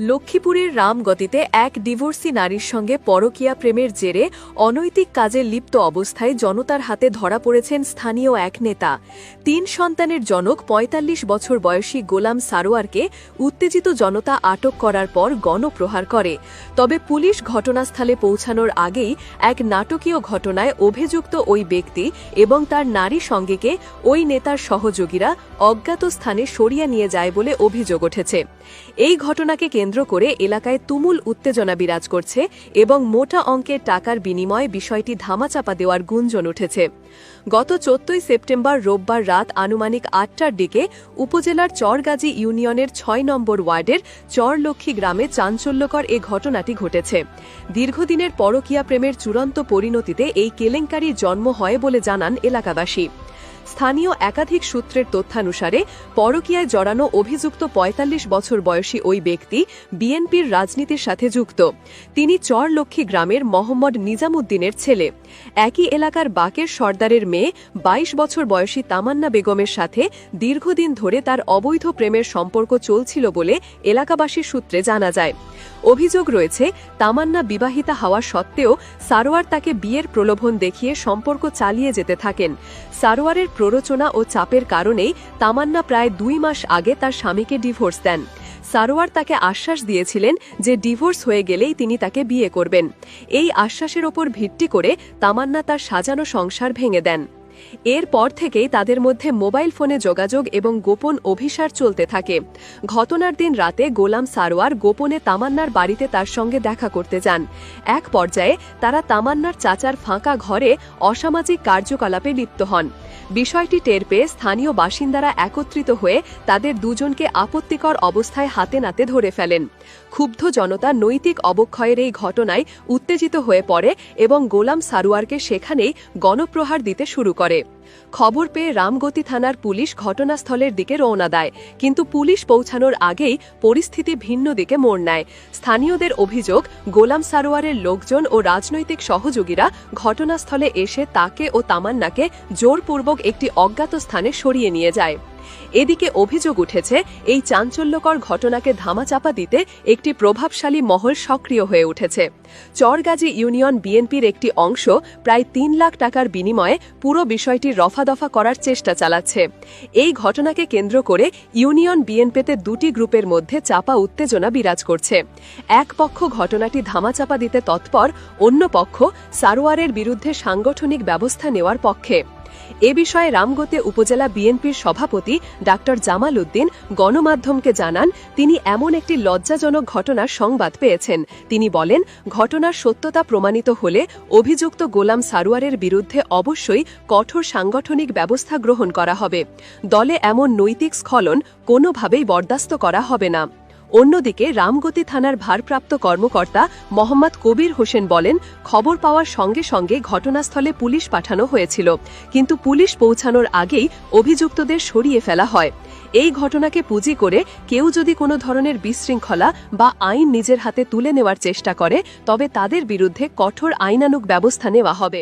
লক্ষ্মীপুরের রামগতিতে এক ডিভোর্সি নারীর সঙ্গে পরকীয়া প্রেমের জেরে অনৈতিক কাজে লিপ্ত অবস্থায় জনতার হাতে ধরা পড়েছেন স্থানীয় এক নেতা। ৩ সন্তানের জনক ৪৫ বছর বয়সী গোলাম সারোয়ারকে উত্তেজিত জনতা আটক করার পর গণপ্রহার করে। তবে পুলিশ ঘটনাস্থলে পৌঁছানোর আগেই এক নাটকীয় ঘটনায় অভিযুক্ত ওই ব্যক্তি এবং তার নারী সঙ্গীকে ওই নেতার সহযোগীরা অজ্ঞাত স্থানে সরিয়ে নিয়ে যায় বলে অভিযোগ উঠেছে। এই ঘটনাকে কেন্দ্র করে এলাকায় তুমুল উত্তেজনা বিরাজ করছে এবং মোটা অঙ্কের টাকার বিনিময়ে বিষয়টি ধামাচাপা দেওয়ার গুঞ্জন উঠেছে। গত ১৪ সেপ্টেম্বর রোববার রাত আনুমানিক ৮টার দিকে উপজেলার চরগাজী ইউনিয়নের ৬ নম্বর ওয়ার্ডের চরলক্ষ্মী গ্রামে চাঞ্চল্যকর এ ঘটনাটি ঘটেছে। দীর্ঘদিনের পরকীয়া প্রেমের চূড়ান্ত পরিণতিতে এই কেলেঙ্কারির জন্ম হয় বলে জানান এলাকাবাসী। স্থানীয় একাধিক সূত্রের তথ্যানুসারে পরকীয়ায় জড়ানো অভিযুক্ত ৪৫ বছর বয়সী ওই ব্যক্তি বিএনপির রাজনীতির সাথে যুক্ত। তিনি চরলক্ষ্মী গ্রামের মোহাম্মদ নিজামুদ্দিনের ছেলে। একই এলাকার বাকের সর্দারের মেয়ে ২২ বছর বয়সী তামান্না বেগমের সাথে দীর্ঘদিন ধরে তার অবৈধ প্রেমের সম্পর্ক চলছিল বলে এলাকাবাসীর সূত্রে জানা যায়। অভিযোগ রয়েছে, তামান্না বিবাহিতা হওয়া সত্ত্বেও সারোয়ার তাকে বিয়ের প্রলোভন দেখিয়ে সম্পর্ক চালিয়ে যেতে থাকেন। সারোয়ারের প্ররোচনা ও চাপের কারণেই তামান্না প্রায় ২ মাস আগে তার স্বামীকে ডিভোর্স দেন। সারোয়ার তাকে আশ্বাস দিয়েছিলেন যে ডিভোর্স হয়ে গেলেই তিনি তাকে বিয়ে করবেন। এই আশ্বাসের ওপর ভিত্তি করে তামান্না তার সাজানো সংসার ভেঙে দেন। এরপর থেকেই তাদের মধ্যে মোবাইল ফোনে যোগাযোগ এবং গোপন অভিসার চলতে থাকে। ঘটনার দিন রাতে গোলাম সারোয়ার গোপনে তামান্নার বাড়িতে তার সঙ্গে দেখা করতে যান। এক পর্যায়ে তারা তামান্নার চাচার ফাঁকা ঘরে অসামাজিক কার্যকলাপে লিপ্ত হন। বিষয়টি টের পেয়ে স্থানীয় বাসিন্দারা একত্রিত হয়ে তাদের দুজনকে আপত্তিকর অবস্থায় হাতে নাতে ধরে ফেলেন। ক্ষুব্ধ জনতা নৈতিক অবক্ষয়ের এই ঘটনায় উত্তেজিত হয়ে পড়ে এবং গোলাম সারোয়ারকে সেখানেই গণপ্রহার দিতে শুরু করে। খবর পেয়ে রামগতি থানার পুলিশ ঘটনাস্থলের দিকে রওনা দেয়, কিন্তু পুলিশ পৌঁছানোর আগেই পরিস্থিতি ভিন্ন দিকে মোড় নেয়। স্থানীয়দের অভিযোগ, গোলাম সারোয়ারের লোকজন ও রাজনৈতিক সহযোগীরা ঘটনাস্থলে এসে তাকে ও তামান্নাকে জোরপূর্বক একটি অজ্ঞাত স্থানে সরিয়ে নিয়ে যায়। এদিকে অভিযোগ উঠেছে, এই চাঞ্চল্যকর ঘটনাকে ধামাচাপা দিতে একটি প্রভাবশালী মহল সক্রিয় হয়ে উঠেছে। চরগাজী ইউনিয়ন বিএনপির একটি অংশ প্রায় ৩ লাখ টাকার বিনিময়ে পুরো বিষয়টি রফাদফা করার চেষ্টা চালাচ্ছে। এই ঘটনাকে কেন্দ্র করে ইউনিয়ন বিএনপিতে দুটি গ্রুপের মধ্যে চাপা উত্তেজনা বিরাজ করছে। এক পক্ষ ঘটনাটি ধামাচাপা দিতে তৎপর, অন্য পক্ষ সারোয়ারের বিরুদ্ধে সাংগঠনিক ব্যবস্থা নেওয়ার পক্ষে। এ বিষয়ে রামগতি উপজেলা বিএনপির সভাপতি ডাক্তার জামাল উদ্দিন গণমাধ্যমকে জানান, তিনি এমন একটি লজ্জাজনক ঘটনার সংবাদ পেয়েছেন। তিনি বলেন, ঘটনার সত্যতা প্রমাণিত হলে অভিযুক্ত গোলাম সারোয়ারের বিরুদ্ধে অবশ্যই কঠোর সাংগঠনিক ব্যবস্থা গ্রহণ করা হবে। দলে এমন নৈতিক স্খলন কোনোভাবেই বরদাস্ত করা হবে না। অন্যদিকে রামগতি থানার ভারপ্রাপ্ত কর্মকর্তা মোহাম্মদ কবির হোসেন বলেন, খবর পাওয়ার সঙ্গে সঙ্গে ঘটনাস্থলে পুলিশ পাঠানো হয়েছিল, কিন্তু পুলিশ পৌঁছানোর আগেই অভিযুক্তদের সরিয়ে ফেলা হয়। এই ঘটনাকে পুঁজি করে কেউ যদি কোনো ধরনের বিশৃঙ্খলা বা আইন নিজের হাতে তুলে নেওয়ার চেষ্টা করে, তবে তাদের বিরুদ্ধে কঠোর আইনানুগ ব্যবস্থা নেওয়া হবে।